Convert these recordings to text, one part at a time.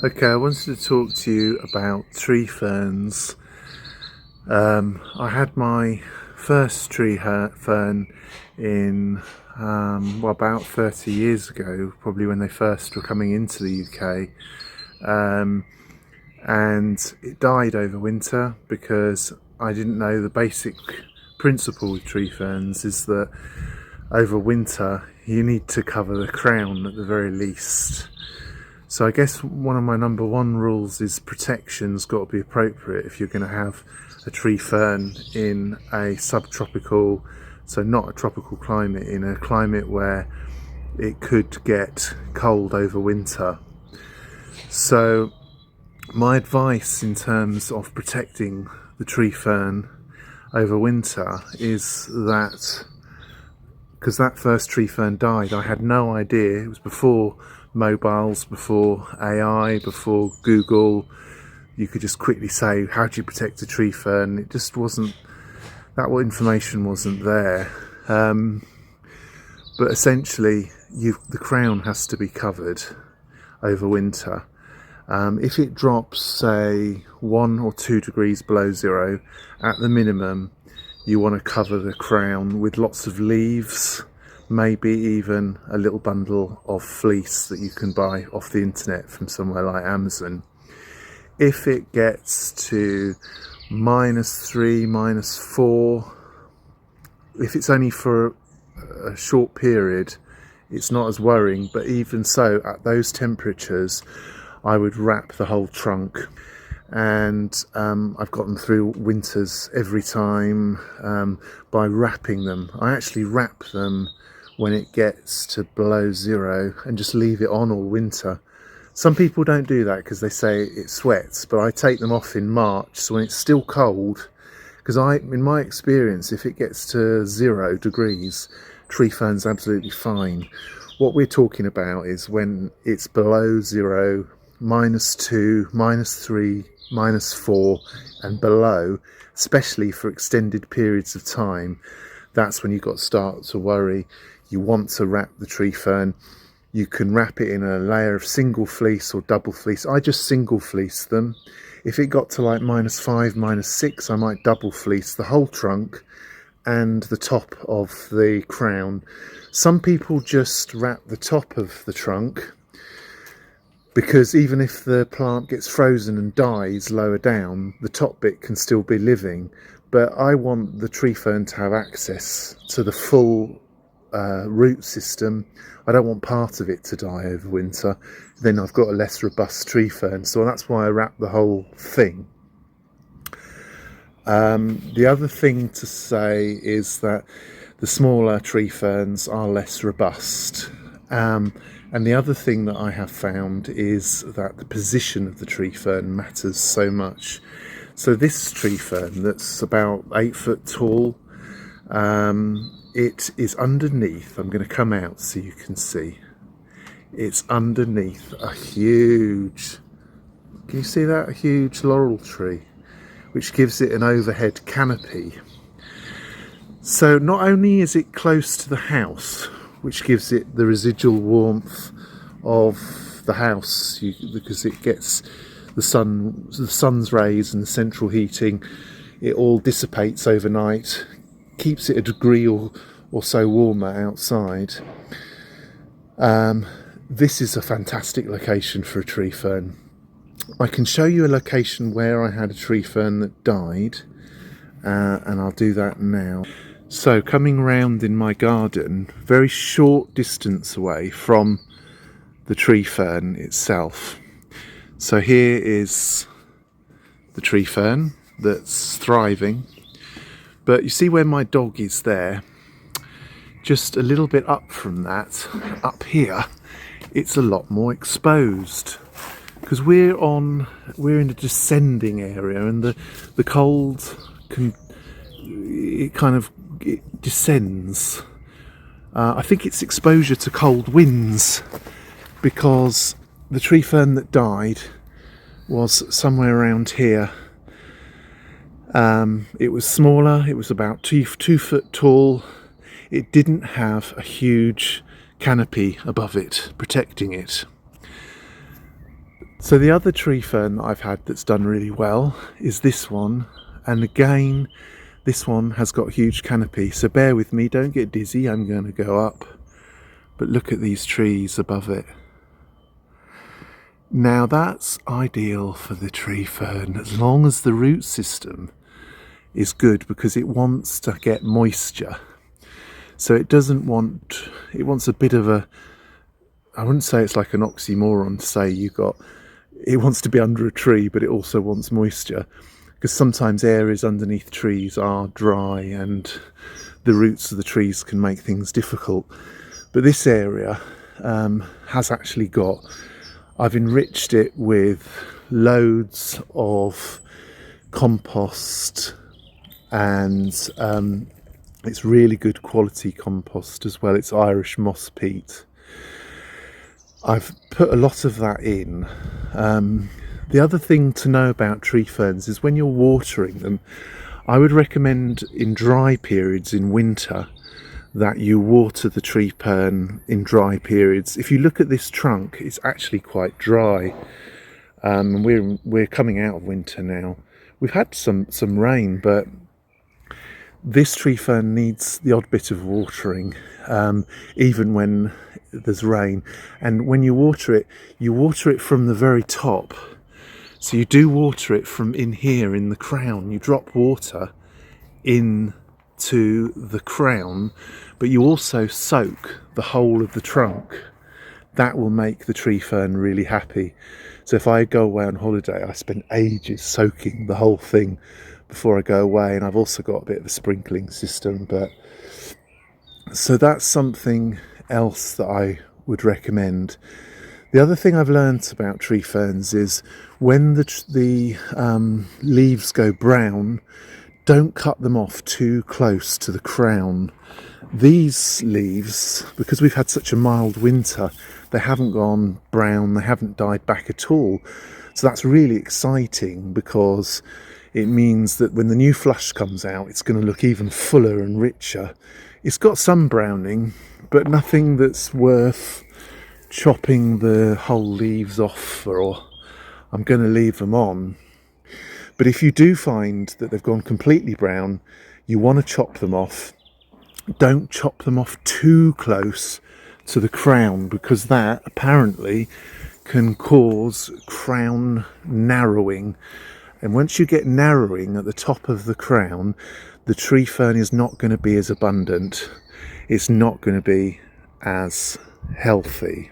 Okay, I wanted to talk to you about tree ferns. I had my first fern in about 30 years ago, probably when they first were coming into the UK, and it died over winter because I didn't know the basic principle with tree ferns is that over winter you need to cover the crown at the very least. So I guess one of my number one rules is protection's got to be appropriate if you're going to have a tree fern in a subtropical, so not a tropical climate, in a climate where it could get cold over winter. So my advice in terms of protecting the tree fern over winter is that, because that first tree fern died, I had no idea. It was before mobiles, before AI, before Google. You could just quickly say, how do you protect a tree fern? It just wasn't, that information wasn't there. But essentially, the crown has to be covered over winter. If it drops, say, 1 or 2 degrees below zero, at the minimum, you want to cover the crown with lots of leaves, maybe even a little bundle of fleece that you can buy off the internet from somewhere like Amazon. If it gets to -3, -4, if it's only for a short period, it's not as worrying, but even so, at those temperatures, I would wrap the whole trunk. And I've gotten through winters every time by wrapping them. I actually wrap them when it gets to below zero and just leave it on all winter. Some people don't do that because they say it sweats, but I take them off in March, so when it's still cold, because in my experience, if it gets to 0 degrees, tree fern's absolutely fine. What we're talking about is when it's below zero, -2, -3, -4 and below, especially for extended periods of time, that's when you've got to start to worry. You want to wrap the tree fern. You can wrap it in a layer of single fleece or double fleece. I just single fleece them. If it got to like -5, -6, I might double fleece the whole trunk and the top of the crown. Some people just wrap the top of the trunk, because even if the plant gets frozen and dies lower down, the top bit can still be living. But I want the tree fern to have access to the full root system. I don't want part of it to die over winter. Then I've got a less robust tree fern, so that's why I wrap the whole thing. The other thing to say is that the smaller tree ferns are less robust. And the other thing that I have found is that the position of the tree fern matters so much. So this tree fern that's about 8 foot tall, it is underneath, I'm going to come out so you can see, it's underneath a huge, can you see that? A huge laurel tree, which gives it an overhead canopy. So not only is it close to the house, which gives it the residual warmth of the house, because it gets the sun's rays and the central heating, it all dissipates overnight, keeps it a degree or so warmer outside. This is a fantastic location for a tree fern. I can show you a location where I had a tree fern that died, and I'll do that now. So coming round in my garden, very short distance away from the tree fern itself. So here is the tree fern that's thriving. But you see where my dog is there? Just a little bit up from that, up here, it's a lot more exposed. Because we're in a descending area, and the cold it descends. I think it's exposure to cold winds, because the tree fern that died was somewhere around here. It was smaller, it was about 2 foot tall. It didn't have a huge canopy above it protecting it. So the other tree fern that I've had that's done really well is this one, and again this one has got a huge canopy, so bear with me, don't get dizzy, I'm going to go up, but look at these trees above it. Now that's ideal for the tree fern as long as the root system is good, because it wants to get moisture. So it wants a bit of a, I wouldn't say it's like an oxymoron to say it wants to be under a tree, but it also wants moisture, because sometimes areas underneath trees are dry and the roots of the trees can make things difficult. But this area has actually I've enriched it with loads of compost, and it's really good quality compost as well. It's Irish moss peat. I've put a lot of that in. The other thing to know about tree ferns is when you're watering them, I would recommend in dry periods in winter that you water the tree fern in dry periods. If you look at this trunk, it's actually quite dry. We're coming out of winter now. We've had some rain, but this tree fern needs the odd bit of watering, even when there's rain. And when you water it from the very top. So you do water it from in here in the crown. You drop water into the crown, but you also soak the whole of the trunk. That will make the tree fern really happy. So if I go away on holiday, I spend ages soaking the whole thing before I go away, and I've also got a bit of a sprinkling system. But so that's something else that I would recommend. The other thing I've learnt about tree ferns is when the leaves go brown, don't cut them off too close to the crown. These leaves, because we've had such a mild winter, they haven't gone brown, they haven't died back at all. So that's really exciting, because it means that when the new flush comes out, it's going to look even fuller and richer. It's got some browning, but nothing that's worth chopping the whole leaves off, or I'm going to leave them on. But if you do find that they've gone completely brown, you want to chop them off. Don't chop them off too close to the crown, because that apparently can cause crown narrowing. And once you get narrowing at the top of the crown, the tree fern is not going to be as abundant. It's not going to be as healthy.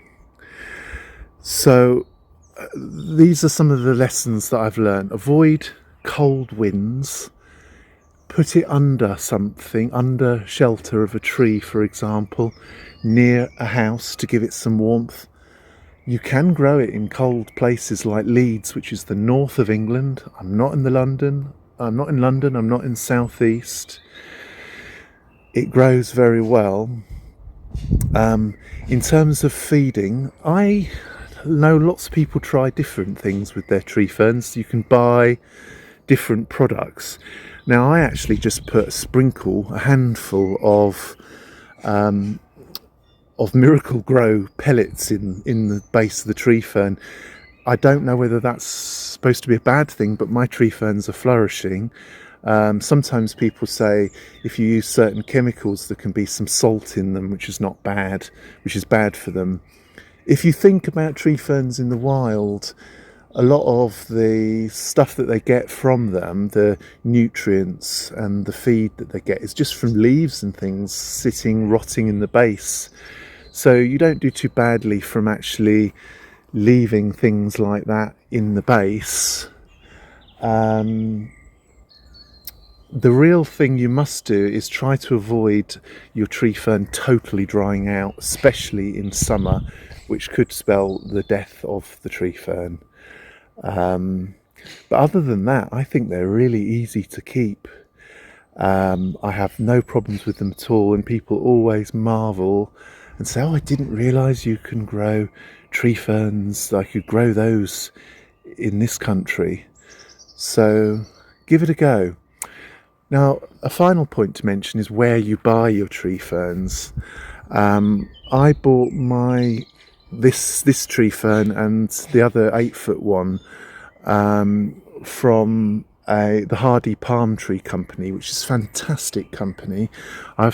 So these are some of the lessons that I've learned. Avoid cold winds. Put it under something, under shelter of a tree, for example, near a house to give it some warmth. You can grow it in cold places like Leeds, which is the north of England. I'm not in London, I'm not in southeast. It grows very well. In terms of feeding, I know lots of people try different things with their tree ferns. You can buy different products. Now I actually just put a handful of Miracle Grow pellets in the base of the tree fern. I don't know whether that's supposed to be a bad thing, but my tree ferns are flourishing. Sometimes people say if you use certain chemicals there can be some salt in them, which is not bad, which is bad for them. If you think about tree ferns in the wild, a lot of the stuff that they get from them, the nutrients and the feed that they get, is just from leaves and things sitting, rotting in the base. So you don't do too badly from actually leaving things like that in the base. The real thing you must do is try to avoid your tree fern totally drying out, especially in summer, which could spell the death of the tree fern. But other than that, I think they're really easy to keep. I have no problems with them at all, and people always marvel and say, oh, I didn't realise you can grow tree ferns, I could grow those in this country. So give it a go. Now, a final point to mention is where you buy your tree ferns. I bought my this tree fern and the other 8-foot one from the Hardy Palm Tree Company, which is a fantastic company. I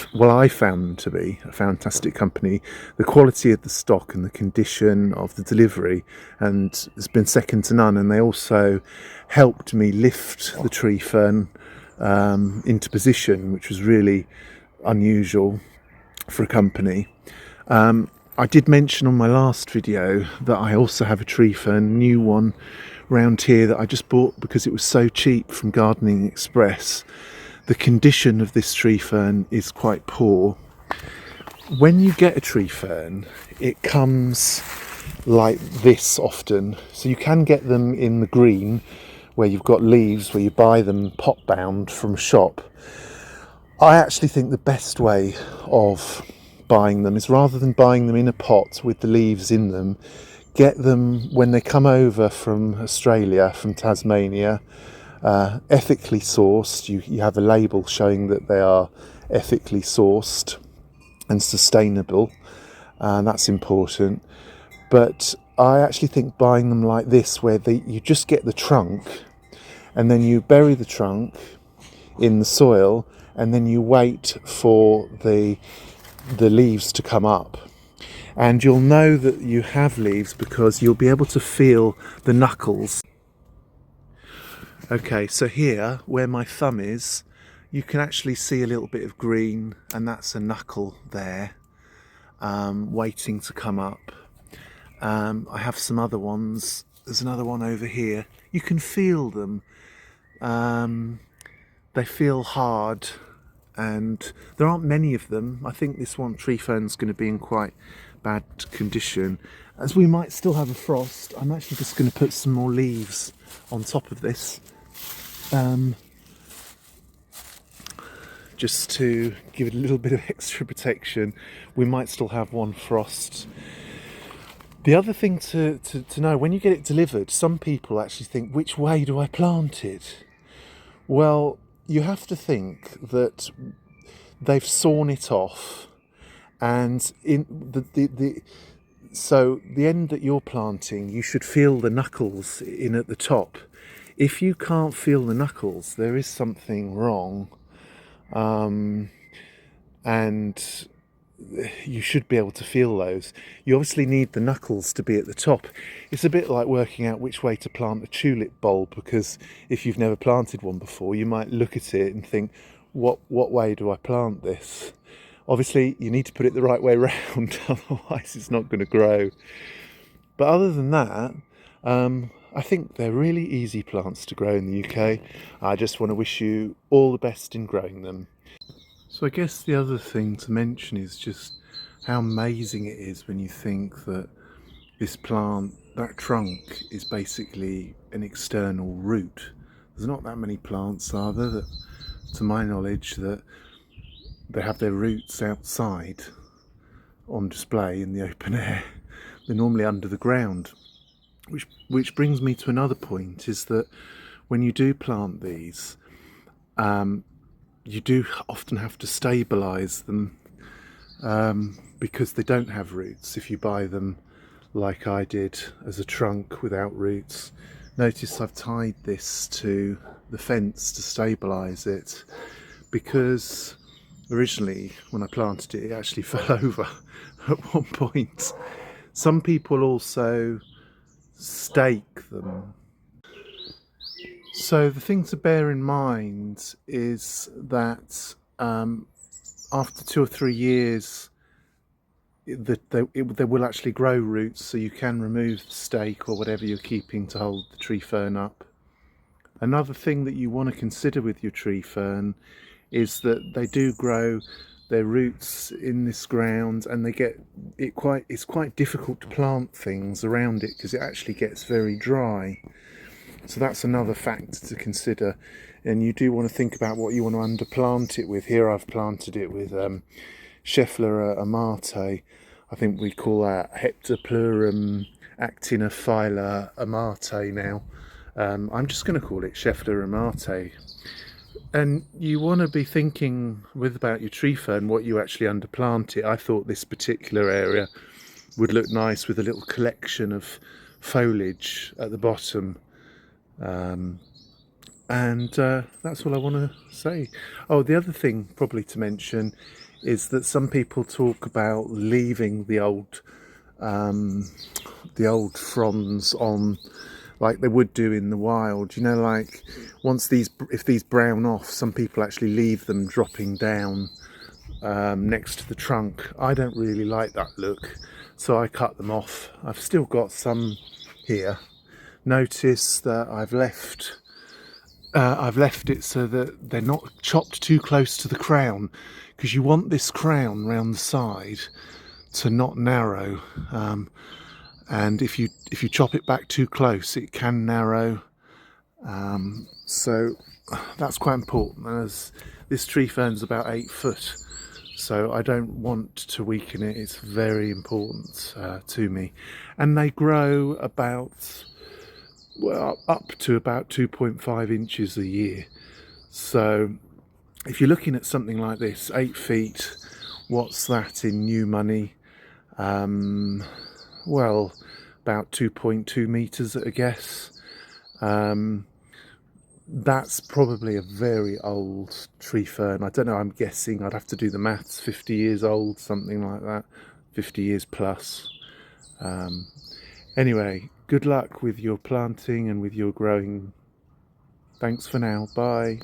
found them to be a fantastic company. The quality of the stock and the condition of the delivery, and it's been second to none. And they also helped me lift the tree fern into position, which was really unusual for a company. I did mention on my last video that I also have a tree fern, new one round here that I just bought because it was so cheap from Gardening Express. The condition of this tree fern is quite poor. When you get a tree fern, it comes like this often. So you can get them in the green, where you've got leaves, where you buy them pot bound from a shop. I actually think the best way of buying them is, rather than buying them in a pot with the leaves in them, get them when they come over from Australia, from Tasmania, ethically sourced. You have a label showing that they are ethically sourced and sustainable, and that's important. But I actually think buying them like this, where you just get the trunk and then you bury the trunk in the soil and then you wait for the leaves to come up. And you'll know that you have leaves because you'll be able to feel the knuckles. Okay, so here, where my thumb is, you can actually see a little bit of green, and that's a knuckle there, waiting to come up. I have some other ones. There's another one over here. You can feel them. They feel hard, and there aren't many of them. I think this one tree fern's going to be in quite bad condition, as we might still have a frost. I'm actually just going to put some more leaves on top of this, just to give it a little bit of extra protection. We might still have one frost. The other thing to know, when you get it delivered, some people actually think, which way do I plant it? Well, you have to think that they've sawn it off, and in so the end that you're planting, you should feel the knuckles in at the top. If you can't feel the knuckles, there is something wrong, and you should be able to feel those. You obviously need the knuckles to be at the top. It's a bit like working out which way to plant a tulip bulb, because if you've never planted one before, you might look at it and think, what way do I plant this? Obviously you need to put it the right way round, otherwise it's not going to grow. But other than that, I think they're really easy plants to grow in the UK. I just want to wish you all the best in growing them. So I guess the other thing to mention is just how amazing it is when you think that this plant, that trunk, is basically an external root. There's not that many plants, are there, that, to my knowledge, that they have their roots outside on display in the open air. They're normally under the ground. Which brings me to another point, is that when you do plant these, you do often have to stabilise them, because they don't have roots. If you buy them like I did as a trunk without roots. Notice I've tied this to the fence to stabilise it, because originally when I planted it, it actually fell over at one point. Some people also stake them. So the thing to bear in mind is that after 2 or 3 years, they will actually grow roots, so you can remove the stake or whatever you're keeping to hold the tree fern up. Another thing that you want to consider with your tree fern is that they do grow their roots in this ground, and it's quite difficult to plant things around it because it actually gets very dry. So that's another factor to consider, and you do want to think about what you want to underplant it with. Here I've planted it with Schefflera amate. I think we call that Heptapleurum actinophylla amate now. I'm just going to call it Schefflera amate. And you want to be thinking about your tree fern what you actually underplant it. I thought this particular area would look nice with a little collection of foliage at the bottom. And that's all I want to say. Oh, the other thing probably to mention is that some people talk about leaving the old fronds on, like they would do in the wild. You know, like if these brown off, some people actually leave them dropping down next to the trunk. I don't really like that look, so I cut them off. I've still got some here. Notice that I've left it so that they're not chopped too close to the crown, because you want this crown round the side to not narrow, and if you chop it back too close, it can narrow. So that's quite important, as this tree fern's about 8 foot, so I don't want to weaken it. It's very important to me, and they grow about, well, up to about 2.5 inches a year. So if you're looking at something like this, 8 feet, what's that in new money? Well, about 2.2 meters at a guess. That's probably a very old tree fern. I don't know, I'm guessing, I'd have to do the maths, 50 years old, something like that, 50 years plus. Anyway, good luck with your planting and with your growing. Thanks for now, bye.